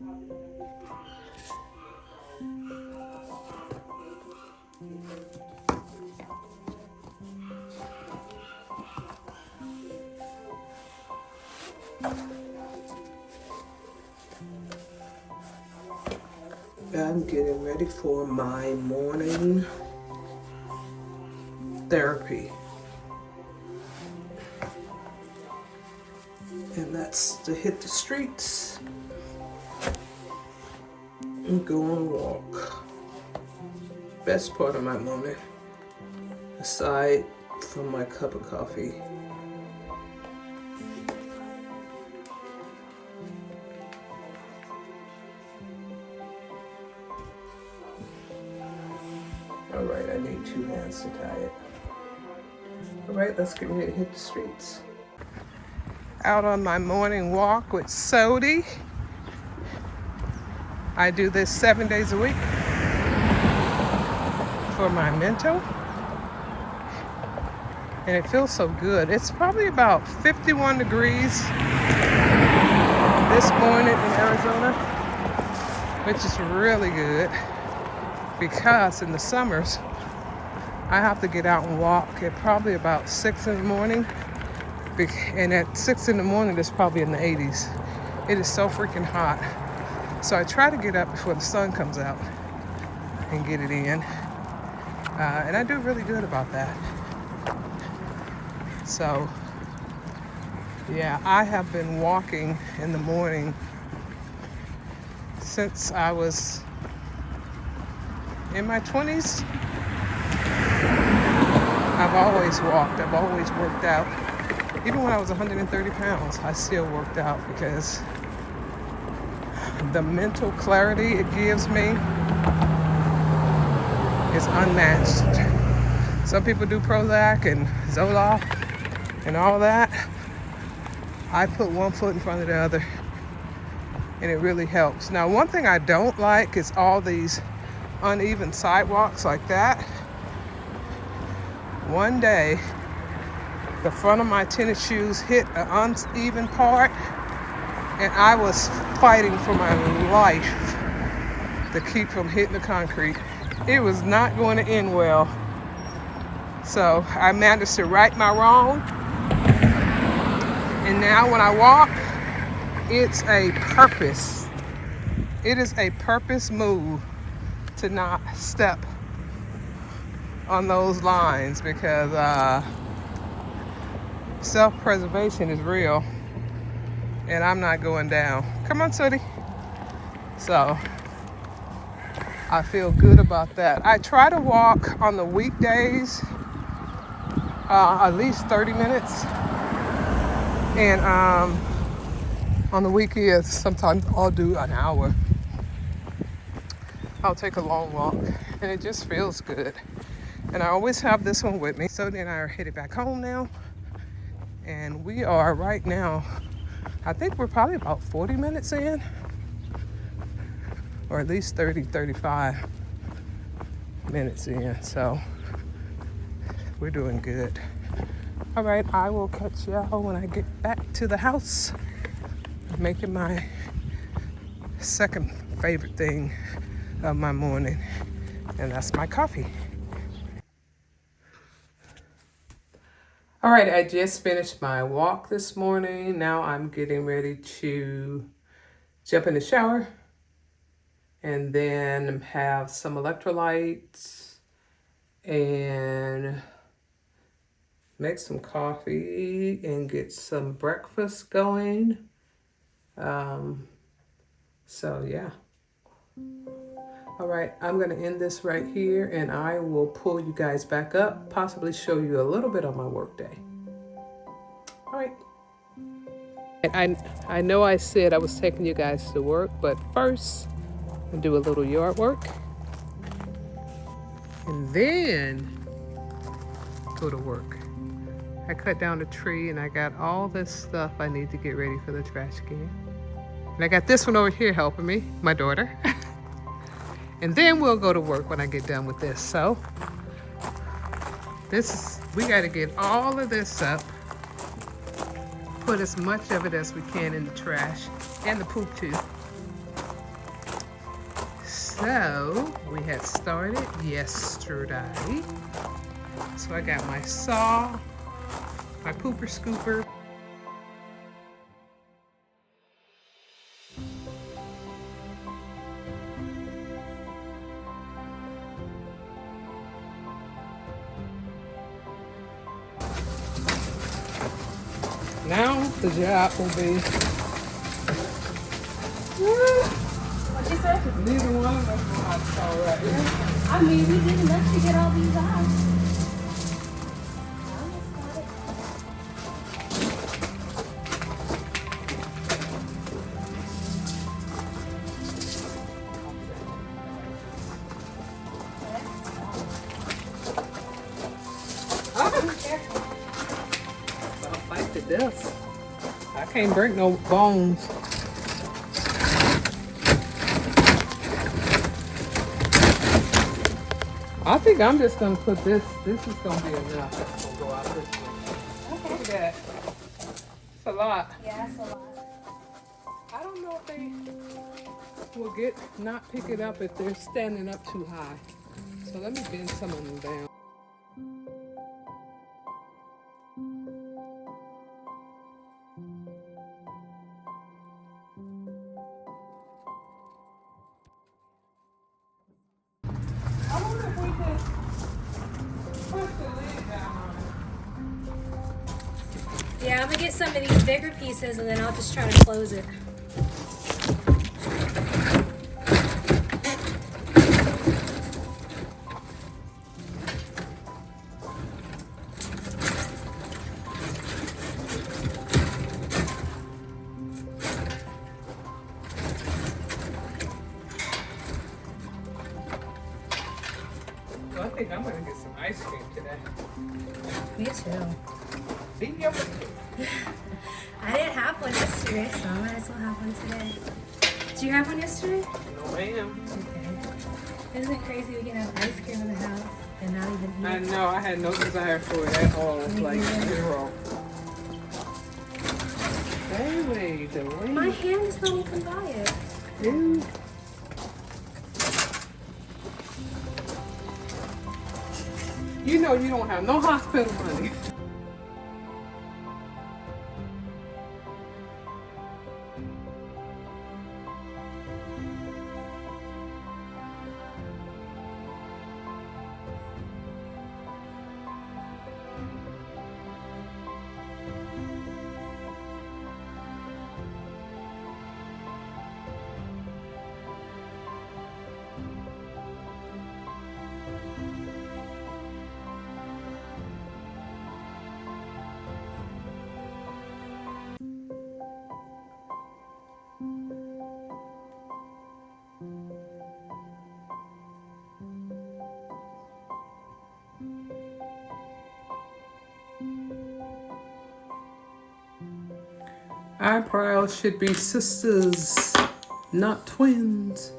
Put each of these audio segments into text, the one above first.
I'm getting ready for my morning therapy. And that's to hit the streets and go on a walk. Best part of my morning, aside from my cup of coffee. All right, I need 2 hands to tie it. All right, let's get ready to hit the streets. Out on my morning walk with Sodi. I do this 7 days a week for my mental. And it feels so good. It's probably about 51 degrees this morning in Arizona, which is really good because in the summers, I have to get out and walk at probably about 6 in the morning. And at 6 in the morning, it's probably in the 80s. It is so freaking hot. So I try to get up before the sun comes out and get it in. And I do really good about that. So, yeah, I have been walking in the morning since I was in my 20s. I've always walked. I've always worked out. Even when I was 130 pounds, I still worked out because the mental clarity it gives me is unmatched. Some people do Prozac and Zoloft and all that. I put one foot in front of the other, and it really helps. Now, one thing I don't like is all these uneven sidewalks like that. One day, the front of my tennis shoes hit an uneven part, and I was fighting for my life to keep from hitting the concrete. It was not going to end well. So I managed to right my wrong. And now when I walk, it's a purpose. It is a purpose move to not step on those lines because self-preservation is real, and I'm not going down. Come on, Sooty. So I feel good about that. I try to walk on the weekdays at least 30 minutes, and on the weekends sometimes I'll do an hour. I'll take a long walk, and it just feels good. And I always have this one with me. Sooty and I are headed back home now. And we are right now, I think we're probably about 40 minutes in, or at least 30, 35 minutes in. So we're doing good. All right, I will catch y'all when I get back to the house. I'm making my second favorite thing of my morning, and that's my coffee. All right, I just finished my walk this morning. Now I'm getting ready to jump in the shower and then have some electrolytes and make some coffee and get some breakfast going. So yeah. All right, I'm gonna end this right here, and I will pull you guys back up, possibly show you a little bit of my work day. All right. I know I said I was taking you guys to work, but first, I'll do a little yard work, and then go to work. I cut down a tree, and I got all this stuff I need to get ready for the trash can. And I got this one over here helping me, my daughter. And then we'll go to work when I get done with this. So we got to get all of this up, put as much of it as we can in the trash, and the poop too. So we had started yesterday. So I got my saw, my pooper scooper. Now the job will be. What you say? Neither one of us know how to saw right now. I mean, we didn't let you get all these out. I don't care. I'll fight to death. I can't break no bones. I think I'm just gonna put this. This is gonna be enough. That's gonna go out this way. Okay. Look at that. It's a lot. Yeah, it's a lot. I don't know if they will not pick it up if they're standing up too high. So let me bend some of them down. I wonder if we can push the lid down on it. Yeah, I'm gonna get some of these bigger pieces and then I'll just try to close it. Well, I think I'm gonna get some ice cream today. Me too. Beat your I didn't have one yesterday, so I might as well have one today. Did you have one yesterday? No, ma'am. Okay. Isn't it crazy we can have ice cream in the house and not even eat? I know, I had no desire for it at all. Like zero. Anyway, the way My hand is not even by it. you. You know you don't have no hospital money. Eyebrows should be sisters, not twins.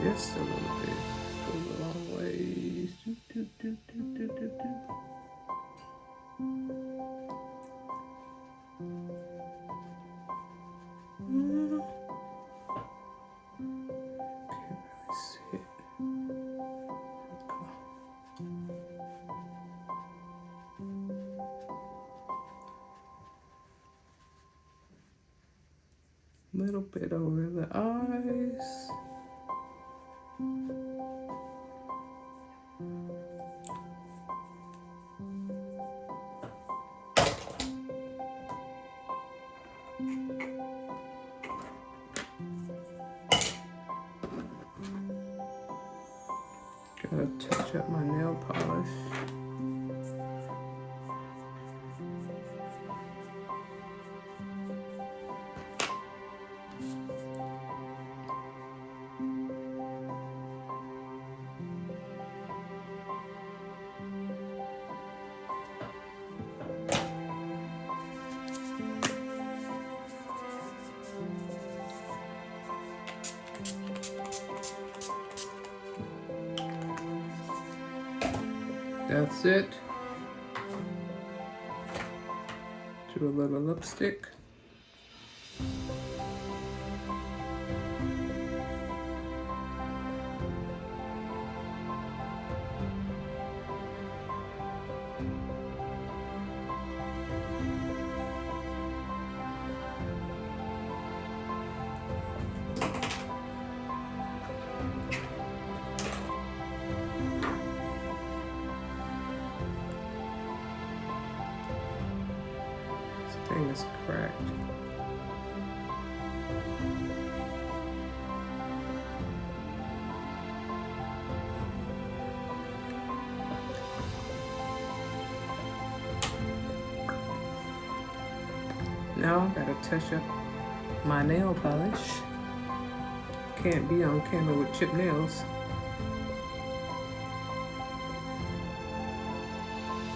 Just a little bit. Goes a long ways. Do, do, do, do, do, do, do. Can't really see it. Little bit over the eyes. Gotta touch up my nail polish. That's it. Do a little lipstick. This thing is cracked. Now I gotta touch up my nail polish. Can't be on camera with chipped nails.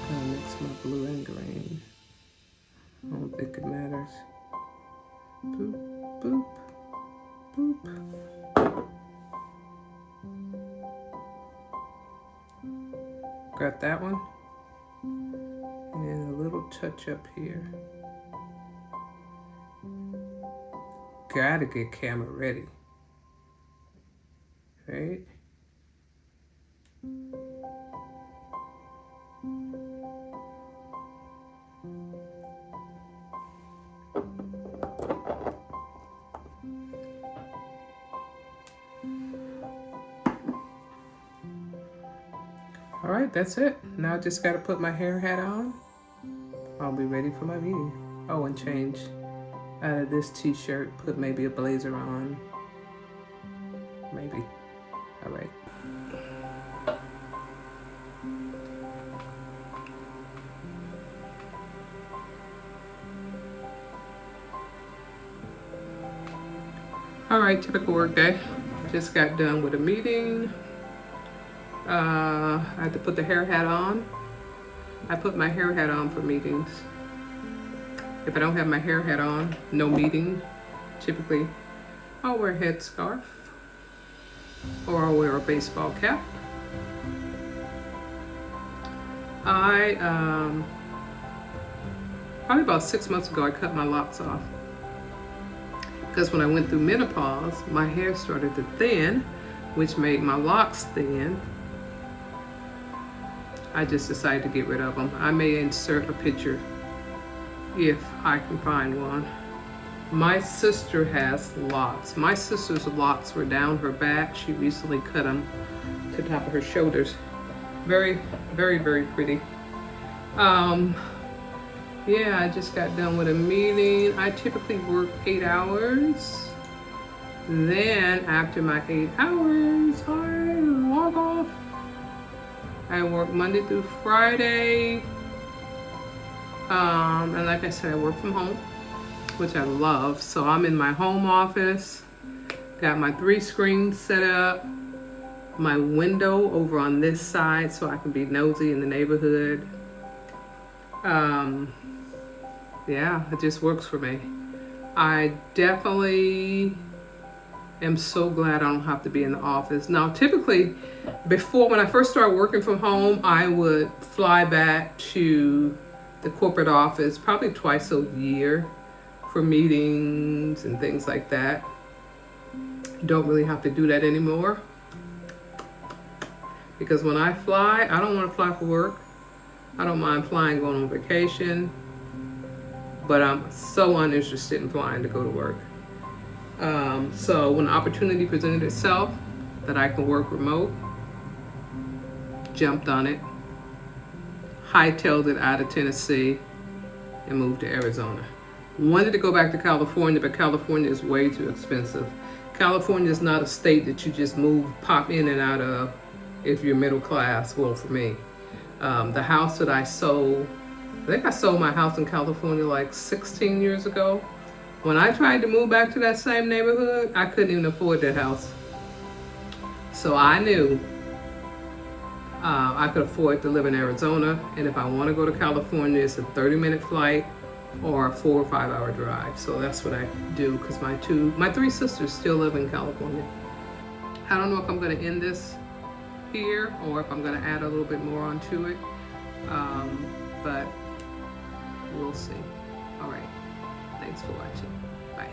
Gotta mix my blue and green. I don't think it matters. Boop, boop, boop. Got that one. And a little touch up here. Gotta get camera ready. Right? All right, that's it. Now I just gotta put my hair hat on. I'll be ready for my meeting. Oh, and change out of this t-shirt, put maybe a blazer on. Maybe. All right. All right, typical work day. Just got done with a meeting. I had to put the hair hat on. I put my hair hat on for meetings. If I don't have my hair hat on, no meeting. Typically, I'll wear a headscarf or I'll wear a baseball cap. Probably about 6 months ago, I cut my locks off. Because when I went through menopause, my hair started to thin, which made my locks thin. I just decided to get rid of them. I may insert a picture if I can find one. My sister has locks. My sister's locks were down her back. She recently cut them to the top of her shoulders. Very, very, very pretty. Yeah, I just got done with a meeting. I typically work 8 hours. Then after my 8 hours, I log off. I work Monday through Friday. And like I said, I work from home, which I love. So I'm in my home office, got my 3 screens set up, my window over on this side so I can be nosy in the neighborhood. Yeah, it just works for me. I definitely am so glad I don't have to be in the office. Now, typically, before, when I first started working from home, I would fly back to the corporate office probably twice a year for meetings and things like that. Don't really have to do that anymore. Because when I fly, I don't want to fly for work. I don't mind flying, going on vacation. But I'm so uninterested in flying to go to work. So when the opportunity presented itself that I can work remote, jumped on it, hightailed it out of Tennessee, and moved to Arizona. Wanted to go back to California, but California is way too expensive. California is not a state that you just pop in and out of if you're middle class. Well, for me, the house that I sold, I think I sold my house in California like 16 years ago. When I tried to move back to that same neighborhood, I couldn't even afford that house. So I knew I could afford to live in Arizona, and if I want to go to California, it's a 30-minute flight or a 4 or 5 hour drive. So that's what I do, because my 3 sisters still live in California. I don't know if I'm going to end this here or if I'm going to add a little bit more onto it, but we'll see. All right, thanks for watching. Bye.